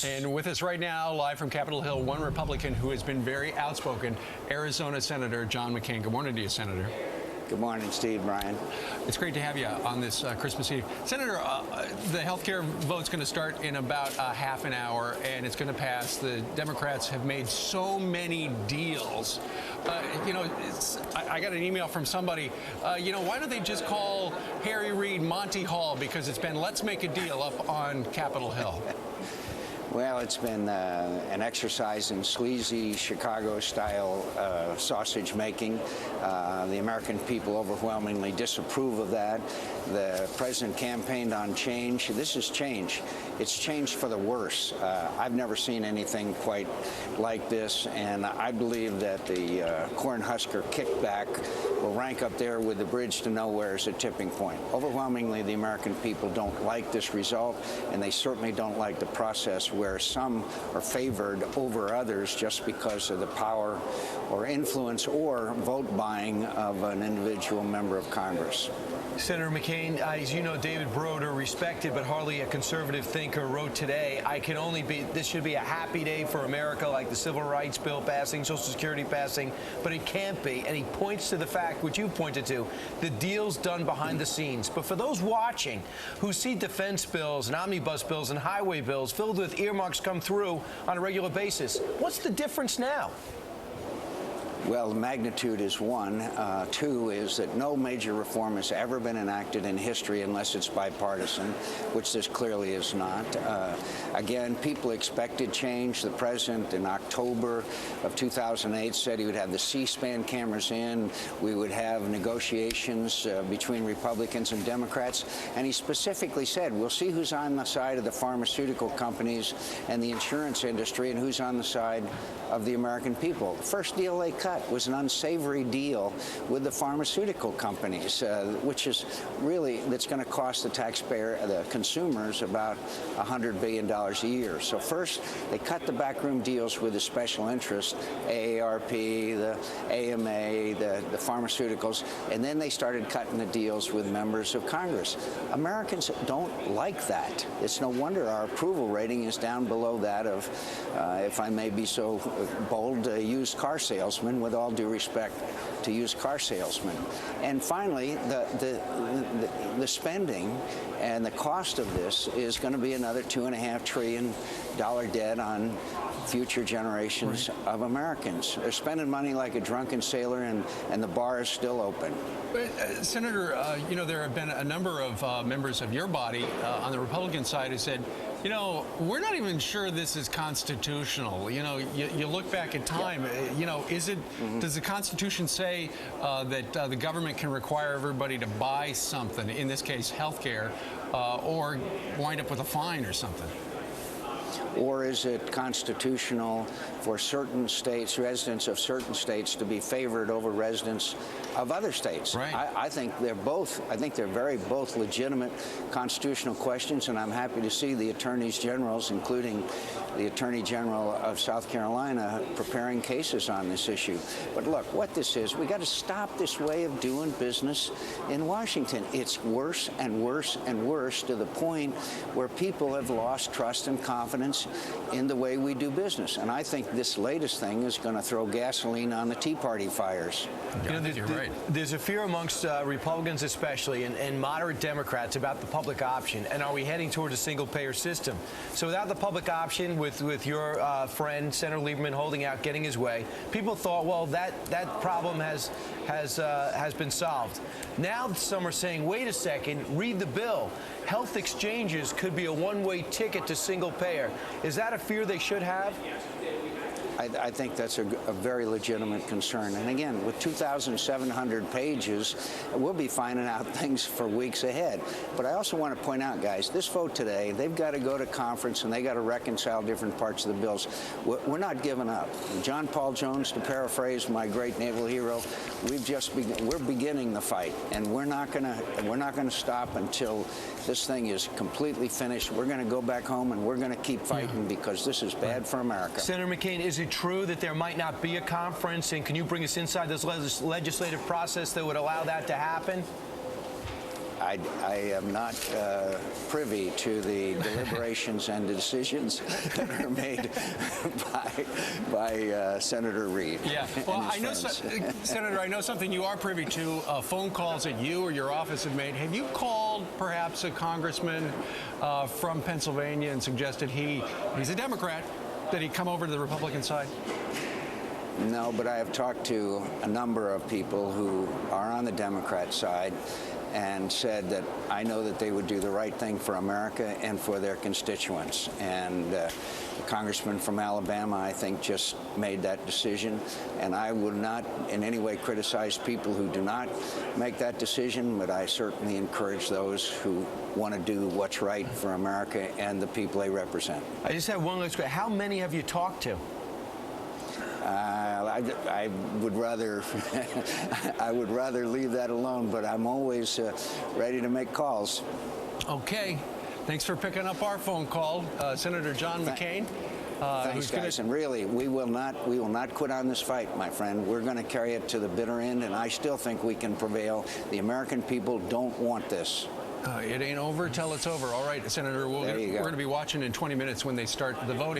And with us right now, live from Capitol Hill, one Republican who has been very outspoken, Arizona Senator John McCain. Good morning to you, Senator. Good morning, Steve, Brian. It's great to have you on this Christmas Eve. Senator, the health care vote's going to start in about half an hour, and it's going to pass. The Democrats have made so many deals. I got an email from somebody, why don't they just call Harry Reid Monty Hall, because it's been let's make a deal up on Capitol Hill. Well, it's been an exercise in sleazy Chicago-style sausage making. The American people overwhelmingly disapprove of that. The president campaigned on change. This is change. It's change for the worse. I've never seen anything quite like this, and I believe that the Cornhusker kickback will rank up there with the bridge to nowhere as a tipping point. Overwhelmingly, the American people don't like this result, and they certainly don't like the process where some are favored over others just because of the power or influence or vote buying of an individual member of Congress. Senator McCain, as you know, David Broder, respected but hardly a conservative thinker, wrote today, this should be a happy day for America, like the Civil Rights Bill passing, Social Security passing, but it can't be. And he points to the fact, which you pointed to, the deals done behind the scenes. But for those watching who see defense bills and omnibus bills and highway bills filled with earmarks come through on a regular basis, what's the difference now? Well, the magnitude is one. Two is that no major reform has ever been enacted in history unless it's bipartisan, which this clearly is not. Again, people expected change. The president in October of 2008 said he would have the C-SPAN cameras in. We would have negotiations between Republicans and Democrats. And he specifically said, we'll see who's on the side of the pharmaceutical companies and the insurance industry and who's on the side of the American people. The first deal they cut was an unsavory deal with the pharmaceutical companies, which is really, that's going to cost the taxpayer, the consumers, about $100 billion a year. So first, they cut the backroom deals with the special interest, AARP, the AMA, the pharmaceuticals, and then they started cutting the deals with members of Congress. Americans don't like that. It's no wonder our approval rating is down below that of, if I may be so bold, used car salesmen, with all due respect to used car salesmen. And finally, the spending and the cost of this is going to be another $2.5 trillion debt on future generations of Americans. They're spending money like a drunken sailor, and the bar is still open. Senator, there have been a number of members of your body on the Republican side who said, we're not even sure this is constitutional. You look back in time, is it, does the Constitution say that the government can require everybody to buy something, in this case health care, or wind up with a fine or something? Or is it constitutional for certain states, residents of certain states, to be favored over residents of other states? Right. I think they're both. I think they're both legitimate constitutional questions, and I'm happy to see the attorneys generals, including the Attorney General of South Carolina, preparing cases on this issue. But look, what this is, we got to stop this way of doing business in Washington. It's worse and worse and worse, to the point where people have lost trust and confidence in the way we do business. And I think this latest thing is going to throw gasoline on the Tea Party fires. You're right. There's a fear amongst Republicans especially and moderate Democrats about the public option. And are we heading towards a single-payer system? So without the public option, with your friend Senator Lieberman holding out, getting his way, people thought, well, that problem has been solved. Now some are saying, wait a second, read the bill. Health exchanges could be a one-way ticket to single payer. Is that a fear they should have? I think that's a very legitimate concern. And again, with 2,700 pages, we'll be finding out things for weeks ahead. But I also want to point out, guys, this vote today, they've got to go to conference and they got to reconcile different parts of the bills. We're not giving up. John Paul Jones, to paraphrase my great naval hero, we're beginning the fight, and we're not going to stop until this thing is completely finished. We're going to go back home and we're going to keep fighting, because this is bad for America. Senator McCain, is it true that there might not be a conference, and can you bring us inside this legislative process that would allow that to happen? I am not privy to the deliberations and decisions that are made by Senator Reid. Yeah. Well, I know, Senator, I know something you are privy to, phone calls that you or your office have made. Have you called perhaps a congressman from Pennsylvania and suggested he's a Democrat, that he come over to the Republican side? No, but I have talked to a number of people who are on the Democrat side and said that I know that they would do the right thing for America and for their constituents. And the congressman from Alabama, I think, just made that decision. And I would not in any way criticize people who do not make that decision, but I certainly encourage those who want to do what's right for America and the people they represent. I just have one last question. How many have you talked to? I would rather I would rather leave that alone, but I'm always ready to make calls. Okay. Thanks for picking up our phone call, Senator John McCain. Thanks, guys. And really, we will not quit on this fight, my friend. We're going to carry it to the bitter end, and I still think we can prevail. The American people don't want this. It ain't over till it's over. All right, Senator, we're going to be watching in 20 minutes when they start the voting.